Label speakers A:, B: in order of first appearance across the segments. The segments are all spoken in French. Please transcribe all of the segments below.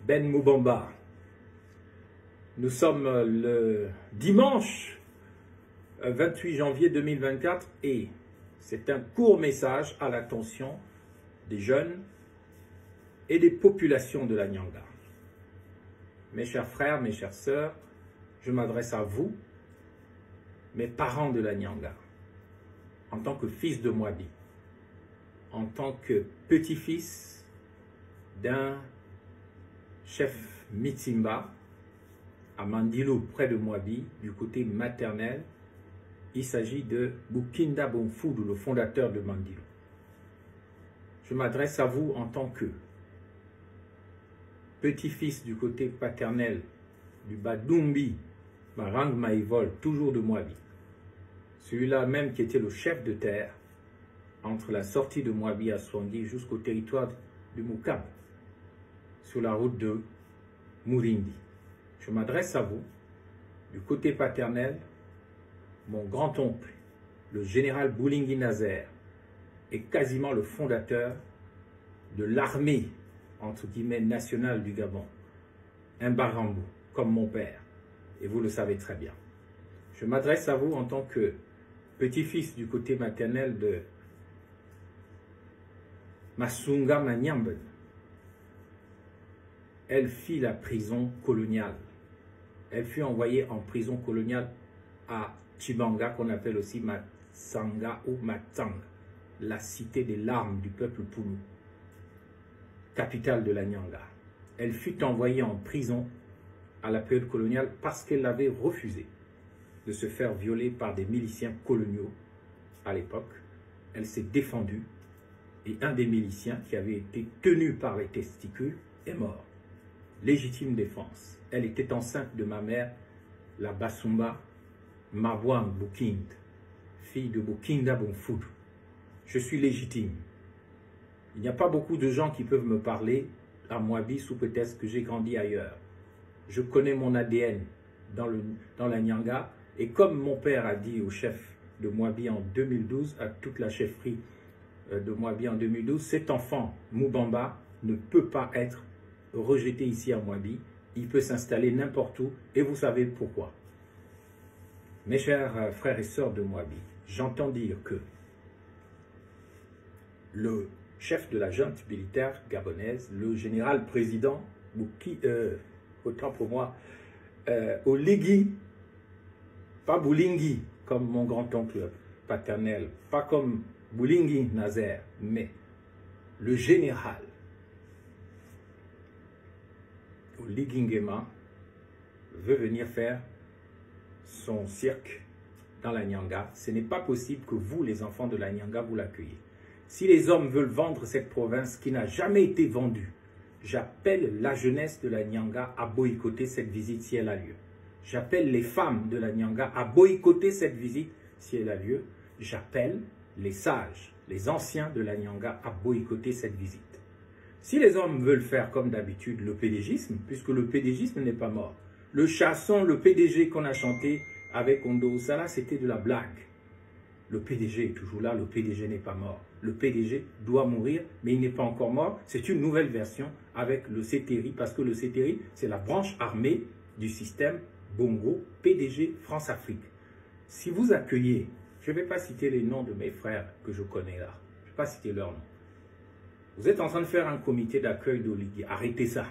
A: Ben Moubamba. Nous sommes le dimanche 28 janvier 2024 et c'est un court message à l'attention des jeunes et des populations de la Nyanga. Mes chers frères, mes chères sœurs, je m'adresse à vous, mes parents de la Nyanga, en tant que fils de Mwabi, en tant que petit-fils d'un chef Mitimba, à Mandilo, près de Mwabi, du côté maternel. Il s'agit de Bukinda Bonfoudou, le fondateur de Mandilo. Je m'adresse à vous en tant que petit-fils du côté paternel du Badumbi, Marang Maïvol, toujours de Mwabi. Celui-là même qui était le chef de terre entre la sortie de Mwabi à Swangui jusqu'au territoire du Moukab, sur la route de Mourindi. Je m'adresse à vous, du côté paternel, mon grand-oncle, le général Boulingui Nazer, est quasiment le fondateur de l'armée, entre guillemets, nationale du Gabon. Un Barambou, comme mon père, et vous le savez très bien. Je m'adresse à vous en tant que petit-fils du côté maternel de Masunga Manyamben. Elle fit la prison coloniale. Elle fut envoyée en prison coloniale à Chibanga, qu'on appelle aussi Matsanga ou Matsang, la cité des larmes du peuple Poulou, capitale de la Nyanga. Elle fut envoyée en prison à la période coloniale parce qu'elle avait refusé de se faire violer par des miliciens coloniaux à l'époque. Elle s'est défendue et un des miliciens qui avait été tenu par les testicules est mort. Légitime défense. Elle était enceinte de ma mère, la Basumba Mabouang Bukind, fille de Bukinda Bonfoudou. Je suis légitime. Il n'y a pas beaucoup de gens qui peuvent me parler à Mwabi sous prétexte que j'ai grandi ailleurs. Je connais mon ADN dans la Nyanga et comme mon père a dit au chef de Mwabi en 2012, à toute la chefferie de Mwabi en 2012, cet enfant, Moubamba, ne peut pas être rejeté ici à Mwabi. Il peut s'installer n'importe où et vous savez pourquoi. Mes chers frères et sœurs de Mwabi, j'entends dire que le chef de la junte militaire gabonaise, le général président, autant pour moi, Oligui, pas Boulingui, comme mon grand-oncle paternel, pas comme Boulingui Nazer, mais le général Oligui Nguema veut venir faire son cirque dans la Nyanga. Ce n'est pas possible que vous, les enfants de la Nyanga, vous l'accueillez. Si les hommes veulent vendre cette province qui n'a jamais été vendue, j'appelle la jeunesse de la Nyanga à boycotter cette visite si elle a lieu. J'appelle les femmes de la Nyanga à boycotter cette visite si elle a lieu. J'appelle les sages, les anciens de la Nyanga à boycotter cette visite. Si les hommes veulent faire comme d'habitude le pédégisme, puisque le pédégisme n'est pas mort, le chanson, le PDG qu'on a chanté avec Ondo Oussala, c'était de la blague. Le PDG est toujours là, le PDG n'est pas mort. Le PDG doit mourir, mais il n'est pas encore mort. C'est une nouvelle version avec le CTRI, parce que le CTRI, c'est la branche armée du système Bongo PDG France-Afrique. Si vous accueillez, je ne vais pas citer les noms de mes frères que je connais là, je ne vais pas citer leurs noms. Vous êtes en train de faire un comité d'accueil d'Oligui, arrêtez ça.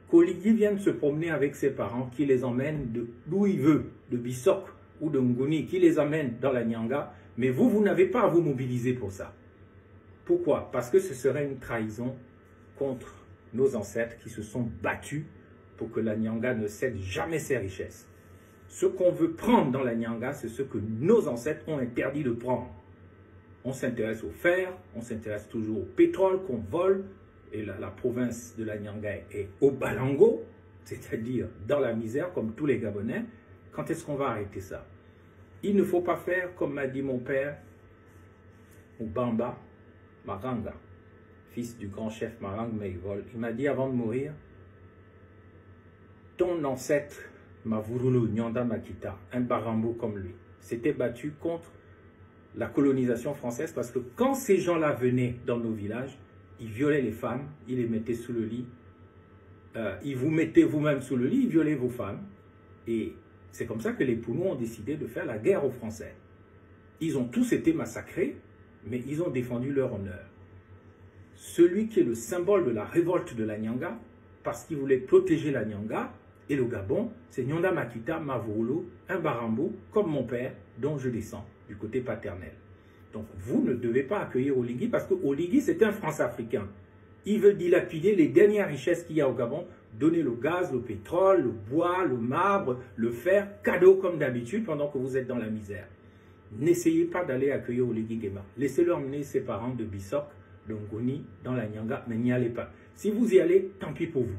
A: Qu'Oligui vienne se promener avec ses parents, qui les emmène d'où il veut, de Bissok ou de Nguni, qui les amène dans la Nyanga, mais vous n'avez pas à vous mobiliser pour ça. Pourquoi? Parce que ce serait une trahison contre nos ancêtres qui se sont battus pour que la Nyanga ne cède jamais ses richesses. Ce qu'on veut prendre dans la Nyanga, c'est ce que nos ancêtres ont interdit de prendre. On s'intéresse au fer, on s'intéresse toujours au pétrole qu'on vole, et la province de la Nyanga est au Balango, c'est-à-dire dans la misère comme tous les Gabonais. Quand est-ce qu'on va arrêter ça? Il ne faut pas faire comme m'a dit mon père, Moubamba Maranga, fils du grand chef Marang Maïvol. Il m'a dit avant de mourir, ton ancêtre Mavurulu Nyanda Makita, un Barambo comme lui, s'était battu contre la colonisation française parce que quand ces gens-là venaient dans nos villages, ils violaient les femmes, ils les mettaient sous le lit ils vous mettaient vous-même sous le lit, ils violaient vos femmes. Et c'est comme ça que les Pounous ont décidé de faire la guerre aux Français. Ils ont tous été massacrés, mais ils ont défendu leur honneur. Celui qui est le symbole de la révolte de la Nyanga, parce qu'il voulait protéger la Nyanga et le Gabon, c'est Nyanda Makita Mavolo, un Barambo, comme mon père, dont je descends, du côté paternel. Donc vous ne devez pas accueillir Oligui, parce que Oligui, c'est un France-Africain. Il veut dilapider les dernières richesses qu'il y a au Gabon, donner le gaz, le pétrole, le bois, le marbre, le fer, cadeau comme d'habitude, pendant que vous êtes dans la misère. N'essayez pas d'aller accueillir Oligui Nguema. Laissez-le emmener ses parents de Bissok, de Ngoni, dans la Nyanga, mais n'y allez pas. Si vous y allez, tant pis pour vous.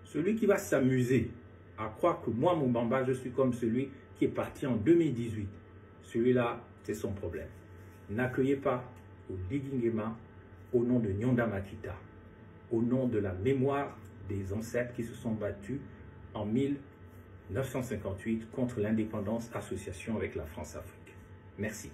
A: Celui qui va s'amuser à croire que moi, Moubamba, je suis comme celui qui est parti en 2018, celui-là, c'est son problème. N'accueillez pas Oligui Nguema au nom de Nyanda Makita, au nom de la mémoire des ancêtres qui se sont battus en 1958 contre l'indépendance association avec la France-Afrique. Merci.